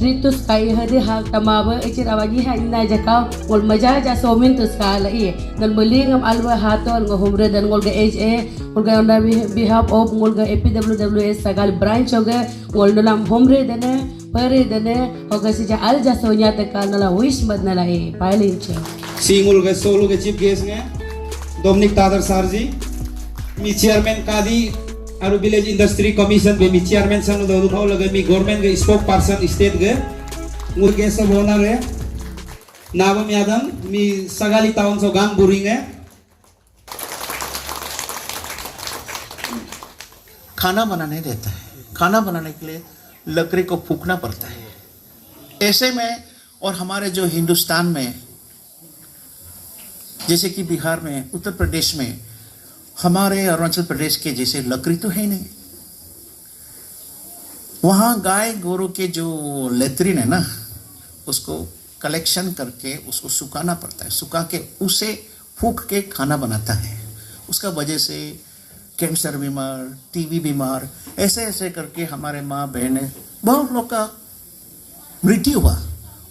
street tu sky hadi hal tamaba ecir awagi ha ina jakau ngol maja ja somin tu skala i dan beli ngam alwa haton ngo humre dan ngol ga HA ngol ga on behalf of ngol ga APWWS sagal branch oga ngol dalam humre dane pare dane hoga si ja al ja sonya te kanala wish badnala e pilin che singul ga solo ga chief guest nge Dominic Tadar Sarji mi chairman kadi aru village industry commission be mi chairman sang do do laga mi government ga spokesperson state ga ngul guest of honor है नावम यादव मी Sagalee town सो गांग बुरिंग है खाना बनाने देता है। खाना बनाने के लिए लकड़ी को फूकना पड़ता है। ऐसे में और हमारे जो हिंदुस्तान में जैसे कि बिहार में, उत्तर प्रदेश में, हमारे अरुणाचल प्रदेश के जैसे लकड़ी तो है नहीं। वहाँ गाय गोरू के जो लेतरीन है ना, उसको कलेक्शन करके उसको सुखाना पड़ता है। सुखा के उसे फूक के खाना बनाता है। उसका वजह से कैंसर बीमार, टीबी बीमार, ऐसे ऐसे करके हमारे माँ बहनें बहुत लोग का मृत्यु हुआ।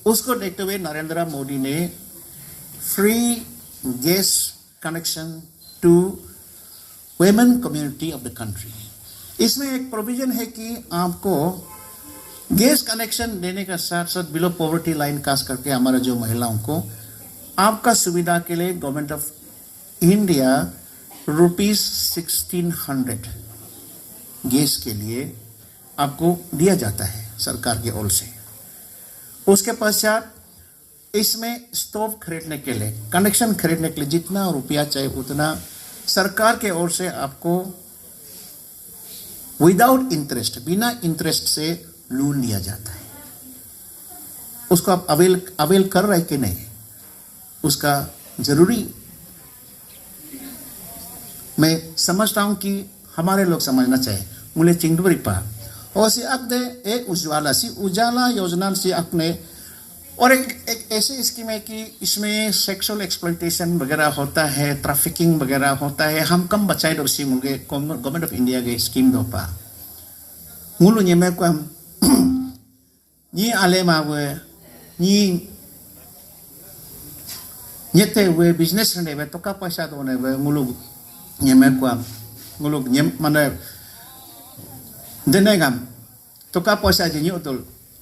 उसको देखते हुए नरेंद्र मोदी ने free gas connection to women community of the country, इसमें एक प्रोविजन है कि आपको गैस कनेक्शन देने का साथ साथ बिलो पॉवर्टी लाइन कास्ट करके हमारे जो महिलाओं को आपका सुविधा के लिए गवर्नमेंट ऑफ इंडिया ₹1600 गैस के लिए आपको दिया जाता है सरकार की ओर से। उसके पश्चात इसमें स्टोव खरीदने के लिए, कनेक्शन खरीदने के लिए जितना रुपया चाहिए उतना सरकार के ओर से आपको विदाउट इंटरेस्ट, बिना इंटरेस्ट से लोन लिया जाता है। उसको आप अवेल कर रहे कि नहीं, उसका जरूरी मैं समझता हूं कि हमारे लोग समझना चाहिए। मुझे चिंगडुरी पा और से अक दे एक उजाला योजना से अपने और एक ऐसे स्कीम है कि इसमें सेक्सुअल एक्सप्लॉयटेशन वगैरह होता है, ट्रैफिकिंग वगैरह होता है, हम कम बचाए दो सी मुझे गवर्नमेंट ऑफ इंडिया के स्कीम दो पा मुलु ये मैं को ये आले मावे ये ते वे बिजनेस रने वे तो का पैसा दो ने वे मुलु ये मैं को मुलु ये माने देने गम तो का पैसा जिन्हें तो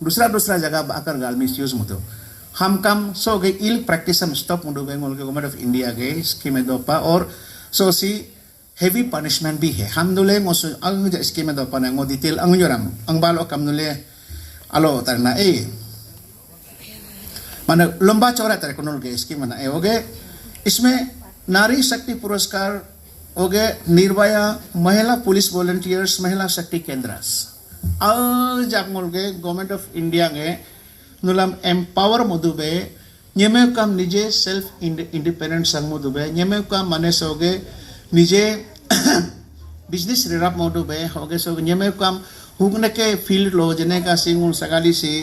दूसरा जगह आकर गाल मिस यूज मुतो हम कम सो गए इल प्रैक्टिस हम स्टॉप मुडो गए गवर्नमेंट ऑफ इंडिया के स्कीम में दोपा और सो सी हेवी पनिशमेंट भी है। हम दुले मोसु अंग स्कीम में दोपा ने मोदी तेल अंग जोराम अंग बालो कम दुले आलो तरना माने लंबा चौड़ा तरह को नोल के स्कीम में हो गए। इसमें नारी शक्ति पुरस्कार हो गए, निर्भया महिला पुलिस वॉलंटियर्स, महिला शक्ति केंद्र जब मोल के गवर्नमेंट ऑफ इंडिया के नुलाम एम्पावर मधुबे नियमे काम निजे सेल्फ इंडिपेंडेंट संग मधुबे नियमे काम माने सोगे निजे बिजनेस रेराप मधुबे होगे सोगे नियमे काम हुगने के फील्ड लो जने का सिंगुन सगाली से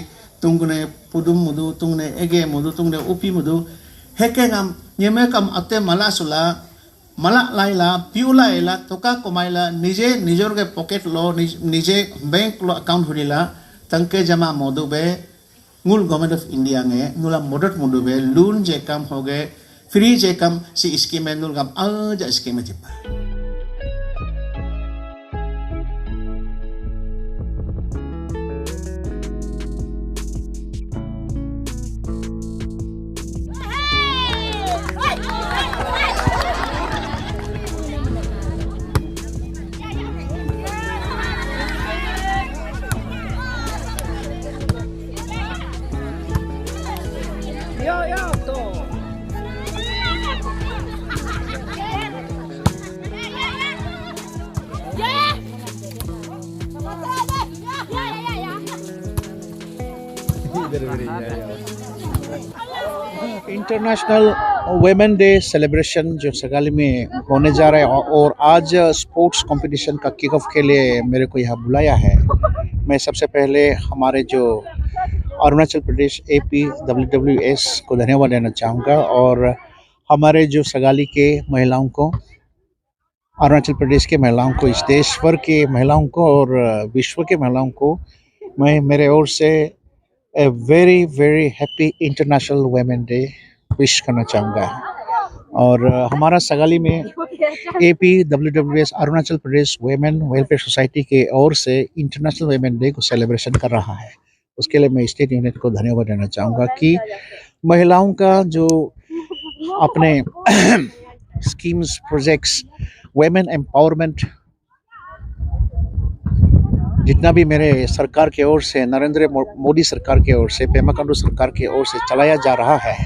तुंगने पुदुम मुदु तुंगने एगे मुदु तुंगने उपी मुदु हेके काम नियमे काम अते मला सुला मला लाइला पिउला एला तोका कमाइला निजे निजोर के पॉकेट लो निजे बैंक लो अकाउंट हुरिला तंके जमा मधुबे मूल गवर्नमेंट ऑफ इंडिया ने नुला मदद मुदुबे लोन जे काम हो गए फ्री जे काम सी स्कीम में नुल काम आज स्कीम में जिपा इंटरनेशनल वुमेन डे सेलिब्रेशन जो सगाली में होने जा रहा है और आज स्पोर्ट्स कंपटीशन का किक ऑफ के लिए मेरे को यहाँ बुलाया है। मैं सबसे पहले हमारे जो अरुणाचल प्रदेश APWWS को धन्यवाद देना चाहूँगा और हमारे जो सगाली के महिलाओं को, अरुणाचल प्रदेश के महिलाओं को, इस देश भर के महिलाओं को और विश्व के महिलाओं को मैं मेरे ओर से a very very happy international women day wish करना चाहूँगा। और हमारा सगाली में APWWS Arunachal Pradesh women welfare society के ओर से इंटरनेशनल वुमेन डे को सेलिब्रेशन कर रहा है। उसके लिए मैं स्टेट यूनिट को धन्यवाद देना चाहूँगा कि महिलाओं का जो अपने स्कीम्स प्रोजेक्ट्स वुमेन एम्पावरमेंट जितना भी मेरे सरकार की ओर से, नरेंद्र मोदी सरकार की ओर से, पेमा खांडू सरकार की ओर से चलाया जा रहा है,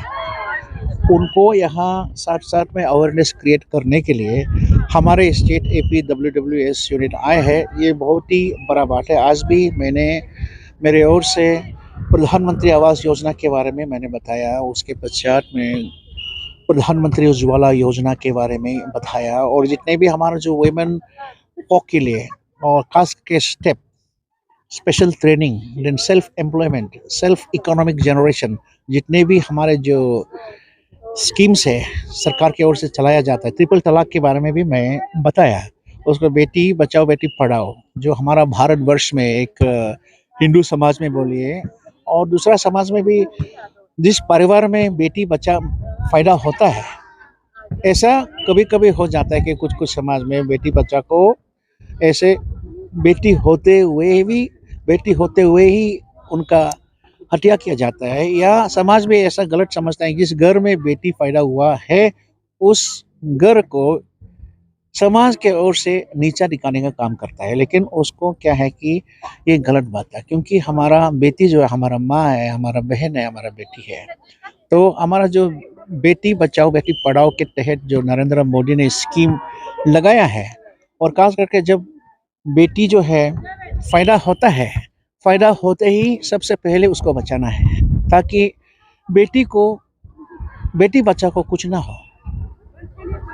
उनको यहाँ साथ साथ में अवेयरनेस क्रिएट करने के लिए हमारे स्टेट APWWS यूनिट आए हैं। ये बहुत ही बड़ा बात है। आज भी मैंने मेरे ओर से प्रधानमंत्री आवास योजना के बारे में मैंने बताया, उसके पश्चात में प्रधानमंत्री उज्ज्वला योजना के बारे में बताया, और जितने भी हमारा जो वुमेन पॉक के लिए और खास के step special training, then self employment, self economic generation, जितने भी हमारे जो स्कीम्स है सरकार की ओर से चलाया जाता है, ट्रिपल तलाक के बारे में भी मैं बताया। उसको बेटी बचाओ बेटी पढ़ाओ, जो हमारा भारतवर्ष में एक हिंदू समाज में बोलिए और दूसरा समाज में भी, जिस परिवार में बेटी बच्चा फ़ायदा होता है, ऐसा कभी कभी हो जाता है कि कुछ कुछ समाज में बेटी बच्चा को ऐसे बेटी होते हुए ही उनका हत्या किया जाता है, या समाज में ऐसा गलत समझता है जिस घर में बेटी पैदा हुआ है उस घर को समाज के ओर से नीचा दिखाने का काम करता है। लेकिन उसको क्या है कि ये गलत बात है, क्योंकि हमारा बेटी जो है हमारा माँ है, हमारा बहन है, हमारा बेटी है। तो हमारा जो बेटी बचाओ बेटी पढ़ाओ के तहत जो नरेंद्र मोदी ने स्कीम लगाया है, और खास करके जब बेटी जो है फ़ायदा होता है, फ़ायदा होते ही सबसे पहले उसको बचाना है, ताकि बेटी बच्चा को कुछ ना हो,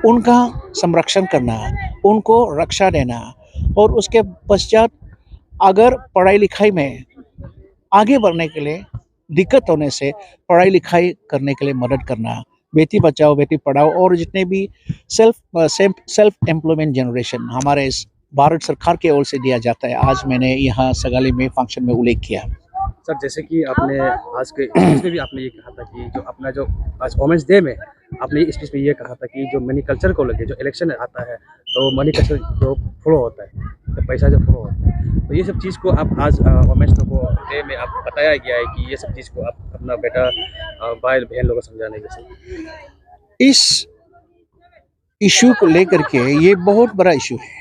उनका संरक्षण करना, उनको रक्षा देना, और उसके पश्चात अगर पढ़ाई लिखाई में आगे बढ़ने के लिए दिक्कत होने से पढ़ाई लिखाई करने के लिए मदद करना, बेटी बचाओ बेटी पढ़ाओ, और जितने भी सेल्फ एम्प्लॉयमेंट जनरेशन हमारे इस भारत सरकार की ओर से दिया जाता है, आज मैंने यहाँ सगाली में फंक्शन में उल्लेख किया। सर, जैसे कि आपने आज के स्पीच में भी आपने ये कहा था कि जो अपना जो आज वुमेन्स डे में आपने इस स्पीच में ये कहा था कि जो मनी कल्चर को लेके जो इलेक्शन आता है तो मनी कल्चर जो फॉलो होता है, तो पैसा जो फॉलो होता है, तो ये सब चीज़ को आप आज वुमेन्स डे में आप बताया गया है कि ये सब चीज़ को आप अपना बेटा भाई बहन लोगों को समझाने के से इस इशू को लेकर के ये बहुत बड़ा इशू है,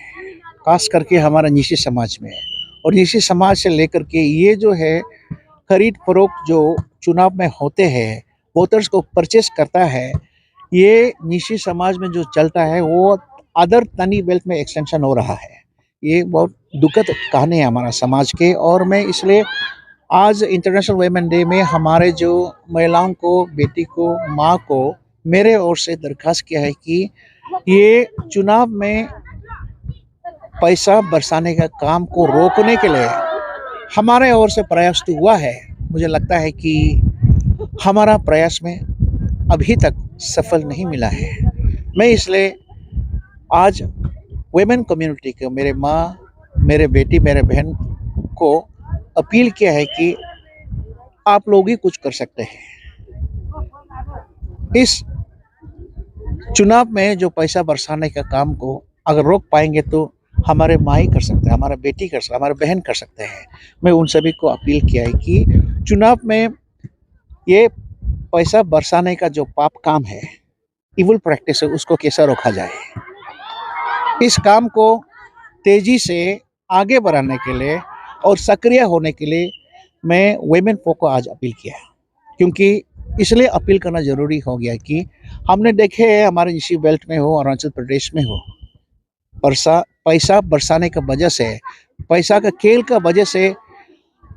खास करके हमारा निजी समाज में। और निजी समाज से लेकर के ये जो है खरीद फरोख्त जो चुनाव में होते हैं, वोटर्स को परचेस करता है, ये निजी समाज में जो चलता है वो अदर तनी बेल्ट में एक्सटेंशन हो रहा है। ये बहुत दुखद कहानी है हमारा समाज के, और मैं इसलिए आज इंटरनेशनल वुमेन डे में हमारे जो महिलाओं को, बेटी को, माँ को मेरे ओर से दरख्वास्त किया है कि ये चुनाव में पैसा बरसाने का काम को रोकने के लिए हमारे ओर से प्रयास तो हुआ है। मुझे लगता है कि हमारा प्रयास में अभी तक सफल नहीं मिला है। मैं इसलिए आज वुमेन कम्युनिटी को, मेरे माँ, मेरे बेटी, मेरे बहन को अपील किया है कि आप लोग ही कुछ कर सकते हैं। इस चुनाव में जो पैसा बरसाने का काम को अगर रोक पाएंगे तो हमारे माँ ही कर सकते हैं, हमारा बेटी कर सकते हैं, हमारे बहन कर सकते हैं। मैं उन सभी को अपील किया है कि चुनाव में ये पैसा बरसाने का जो पाप काम है, इविल प्रैक्टिस है, उसको कैसे रोका जाए। इस काम को तेजी से आगे बढ़ाने के लिए और सक्रिय होने के लिए मैं वुमेन को आज अपील किया, क्योंकि इसलिए अपील करना ज़रूरी हो गया कि हमने देखे है हमारे निजी बेल्ट में हो, अरुणाचल प्रदेश में हो, पैसा बरसाने का वजह से, पैसा का खेल का वजह से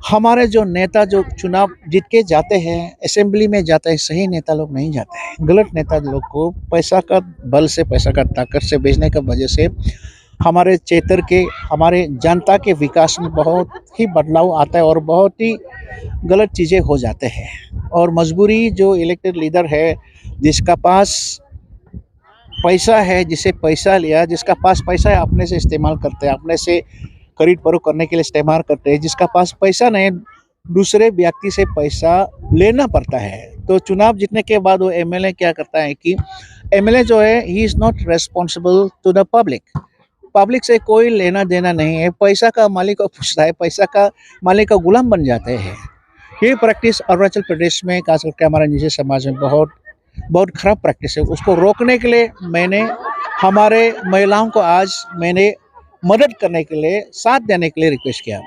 हमारे जो नेता जो चुनाव जीत के जाते हैं, असेंबली में जाते हैं, सही नेता लोग नहीं जाते हैं, गलत नेता लोग को पैसा का बल से, पैसा का ताकत से बेचने का वजह से हमारे क्षेत्र के, हमारे जनता के विकास में बहुत ही बदलाव आता है और बहुत ही गलत चीज़ें हो जाते हैं। और मजबूरी जो इलेक्टेड लीडर है, जिसका पास पैसा है, जिसे पैसा लिया, जिसका पास पैसा है अपने से इस्तेमाल करते हैं, अपने से खरीद फरोख्त करने के लिए इस्तेमाल करते हैं। जिसका पास पैसा नहीं, दूसरे व्यक्ति से पैसा लेना पड़ता है। तो चुनाव जीतने के बाद वो एमएलए क्या करता है कि एमएलए जो है he is not responsible to the public से कोई लेना देना नहीं है, पैसा का मालिक को पूछता है, पैसा का मालिक का गुलाम बन जाते हैं। ये प्रैक्टिस अरुणाचल प्रदेश में खास करके हमारे निजी समाज में बहुत खराब प्रैक्टिस है। उसको रोकने के लिए मैंने हमारे महिलाओं को आज मैंने मदद करने के लिए, साथ देने के लिए रिक्वेस्ट किया।